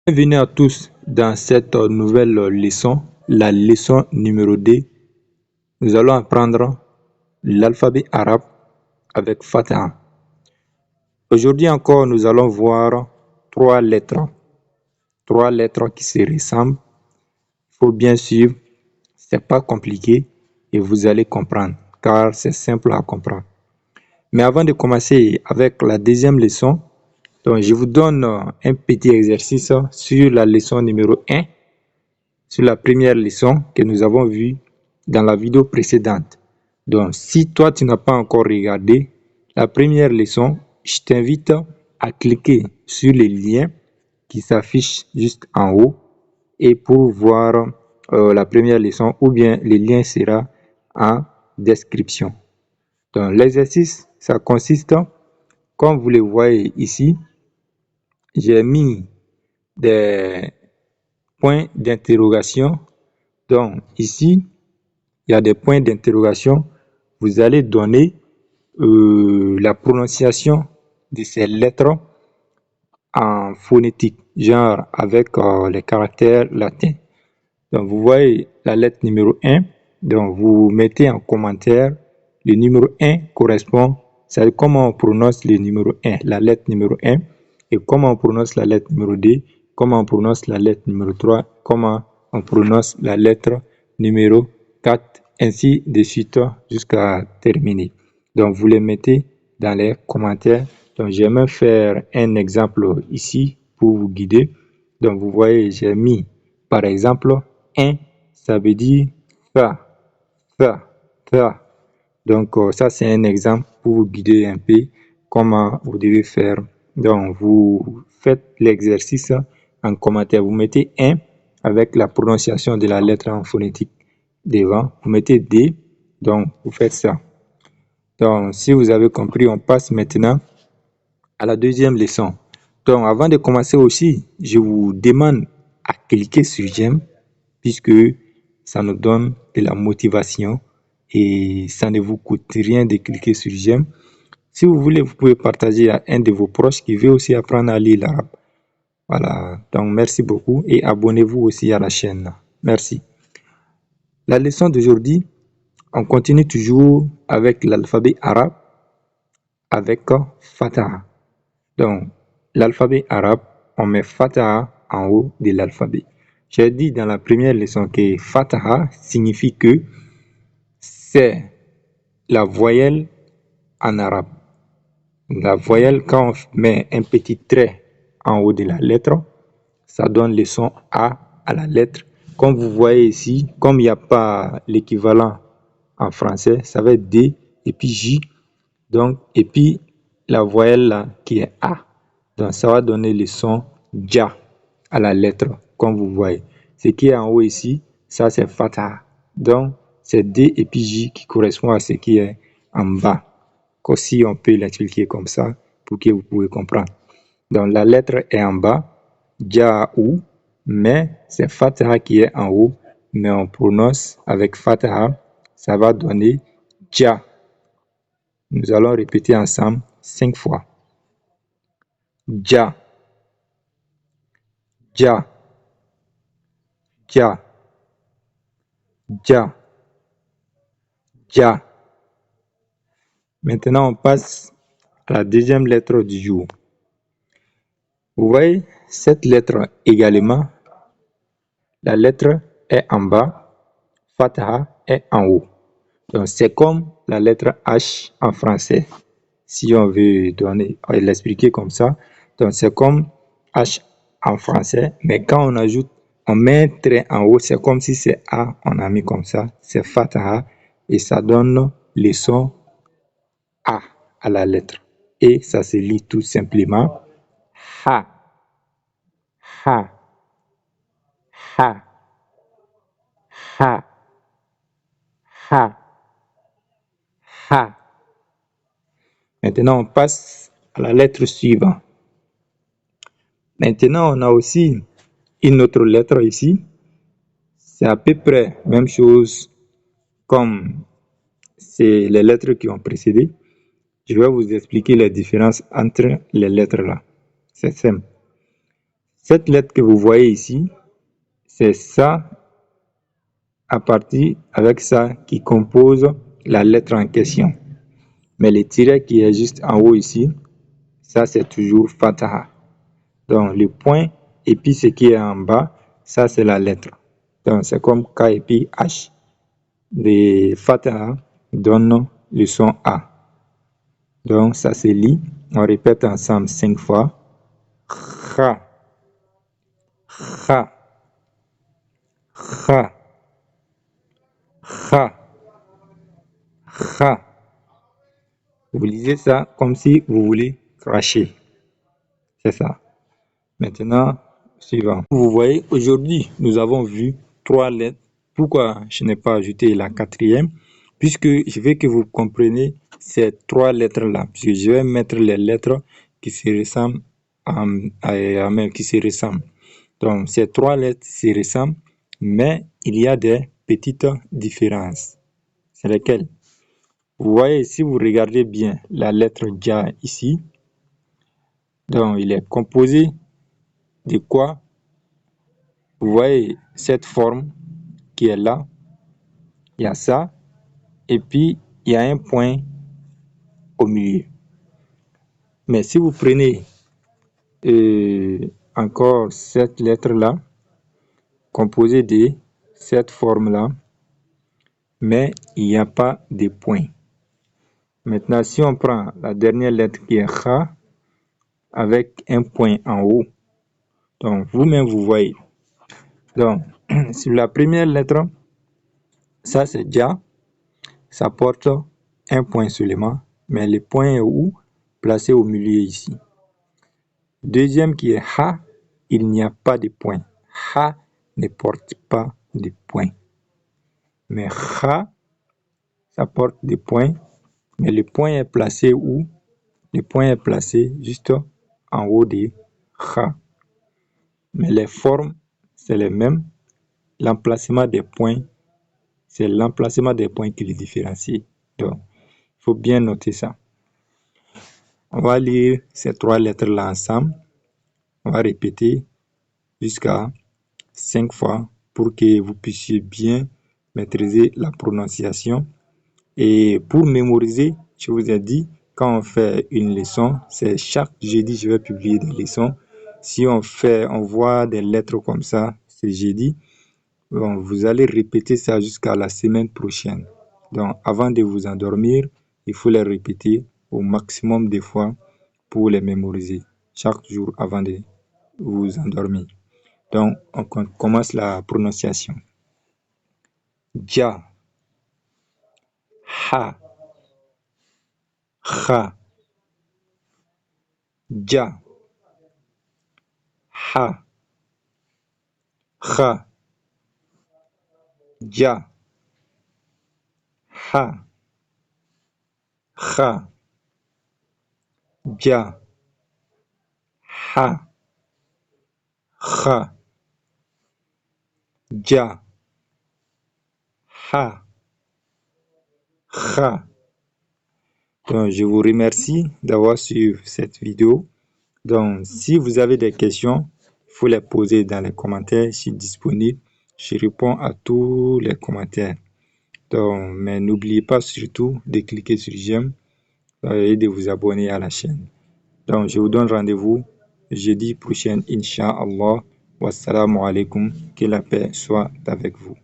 Bienvenue à tous dans cette nouvelle leçon, la leçon numéro 2. Nous allons apprendre l'alphabet arabe avec Fatiha. Aujourd'hui encore, nous allons voir trois lettres qui se ressemblent. Il faut bien suivre, c'est pas compliqué et vous allez comprendre car c'est simple à comprendre. Mais avant de commencer avec la deuxième leçon, donc je vous donne un petit exercice sur la leçon numéro 1. Sur la première leçon que nous avons vue dans la vidéo précédente. Donc, si toi, tu n'as pas encore regardé la première leçon, je t'invite à cliquer sur les liens qui s'affichent juste en haut et pour voir la première leçon ou bien le lien sera en description. Donc, l'exercice, ça consiste, comme vous le voyez ici, j'ai mis des points d'interrogation. Donc, ici, il y a des points d'interrogation. Vous allez donner la prononciation de ces lettres en phonétique, genre avec les caractères latins. Donc, vous voyez la lettre numéro 1. Donc, vous mettez en commentaire le numéro 1 correspond, c'est comment on prononce le numéro 1, la lettre numéro 1, et comment on prononce la lettre numéro 2, comment on prononce la lettre numéro 3, comment on prononce la lettre numéro 4, ainsi de suite jusqu'à terminer. Donc, vous les mettez dans les commentaires. Donc, je vais même faire un exemple ici pour vous guider. Donc, vous voyez, j'ai mis, par exemple, 1, ça veut dire ça, ça, ça. Donc, ça, c'est un exemple pour vous guider un peu comment vous devez faire. Donc, vous faites l'exercice en commentaire. Vous mettez 1 avec la prononciation de la lettre en phonétique devant. Vous mettez D, donc vous faites ça. Donc, si vous avez compris, on passe maintenant à la deuxième leçon. Donc, avant de commencer aussi, je vous demande à cliquer sur j'aime puisque ça nous donne de la motivation et ça ne vous coûte rien de cliquer sur j'aime. Si vous voulez, vous pouvez partager à un de vos proches qui veut aussi apprendre à lire l'arabe. Voilà, donc merci beaucoup et abonnez-vous aussi à la chaîne. Merci. La leçon d'aujourd'hui, on continue toujours avec l'alphabet arabe avec Fataha. Donc, l'alphabet arabe, on met Fataha en haut de l'alphabet. J'ai dit dans la première leçon que Fataha signifie que c'est la voyelle en arabe. La voyelle, quand on met un petit trait en haut de la lettre, ça donne le son A à la lettre. Comme vous voyez ici, comme il n'y a pas l'équivalent en français, ça va être D et puis J. Donc, et puis la voyelle là qui est A. Donc, ça va donner le son Ja à la lettre, comme vous voyez. Ce qui est en haut ici, ça c'est Fatah. Donc, c'est D et puis J qui correspond à ce qui est en bas. Aussi, on peut l'expliquer comme ça pour que vous pouvez comprendre. Donc, la lettre est en bas, Ja ou, mais c'est Fatah qui est en haut, mais on prononce avec Fatah, ça va donner Ja. Nous allons répéter ensemble 5 fois. Ja, ja, ja, ja, ja. Maintenant, on passe à la deuxième lettre du jour. Vous voyez, cette lettre également, la lettre est en bas, Fataha est en haut. Donc, c'est comme la lettre H en français. Si on veut l'expliquer comme ça, donc c'est comme H en français, mais quand on ajoute, on met un trait en haut, c'est comme si c'est A, on a mis comme ça, c'est Fataha, et ça donne le son A à la lettre. Et ça se lit tout simplement Ha, Ha, Ha, Ha, Ha, Ha. Maintenant, on passe à la lettre suivante. Maintenant, on a aussi une autre lettre ici. C'est à peu près la même chose comme c'est les lettres qui ont précédé. Je vais vous expliquer les différences entre les lettres là. C'est simple. Cette lettre que vous voyez ici, c'est ça, à partir avec ça qui compose la lettre en question. Mais le tiret qui est juste en haut ici, ça c'est toujours Fataha. Donc le point et puis ce qui est en bas, ça c'est la lettre. Donc c'est comme K et puis H. Le Fataha donne le son A. Donc ça se lit, on répète ensemble 5 fois. Kha, kha, kha, kha, kha. Vous lisez ça comme si vous voulez cracher. C'est ça. Maintenant, suivant. Vous voyez, aujourd'hui, nous avons vu 3 lettres. Pourquoi je n'ai pas ajouté la 4e? Puisque je veux que vous compreniez ces 3 lettres-là. Puisque je vais mettre les lettres qui se ressemblent qui se ressemblent. Donc, ces 3 lettres se ressemblent, mais il y a des petites différences. C'est lesquelles? Vous voyez, si vous regardez bien la lettre Dja ici, donc il est composé de quoi? Vous voyez cette forme qui est là, il y a ça, et puis il y a un point au milieu. Mais si vous prenez encore cette lettre-là, composée de cette forme-là, mais il n'y a pas de point. Maintenant, si on prend la dernière lettre qui est Kha, avec un point en haut, donc vous-même vous voyez. Donc, sur la première lettre, ça c'est Dja, ça porte un point seulement, mais le point est où? Placé au milieu ici. Deuxième qui est Ha, il n'y a pas de point. Ha ne porte pas de point. Mais Kha, ça porte des points, mais le point est placé où? Le point est placé juste en haut de Kha. Mais les formes, c'est les mêmes. L'emplacement des points, c'est l'emplacement des points qui les différencie. Donc, il faut bien noter ça. On va lire ces 3 lettres-là ensemble. On va répéter jusqu'à 5 fois pour que vous puissiez bien maîtriser la prononciation. Et pour mémoriser, je vous ai dit, quand on fait une leçon, c'est chaque jeudi, je vais publier des leçons. Si on voit des lettres comme ça, c'est jeudi. Bon, vous allez répéter ça jusqu'à la semaine prochaine. Donc, avant de vous endormir, il faut les répéter au maximum de fois pour les mémoriser chaque jour avant de vous endormir. Donc, on commence la prononciation. Dja, Ha, Kha, Dja, Ha, Kha, Dja, Ha, Kha, Dja, Ha, Kha, Dja, Ha, Kha. Donc, je vous remercie d'avoir suivi cette vidéo. Donc, si vous avez des questions, il faut les poser dans les commentaires. Je suis disponible. Je réponds à tous les commentaires. Donc, mais n'oubliez pas surtout de cliquer sur j'aime et de vous abonner à la chaîne. Donc, je vous donne rendez-vous jeudi prochain, Inch'Allah. Wassalamu alaikum. Que la paix soit avec vous.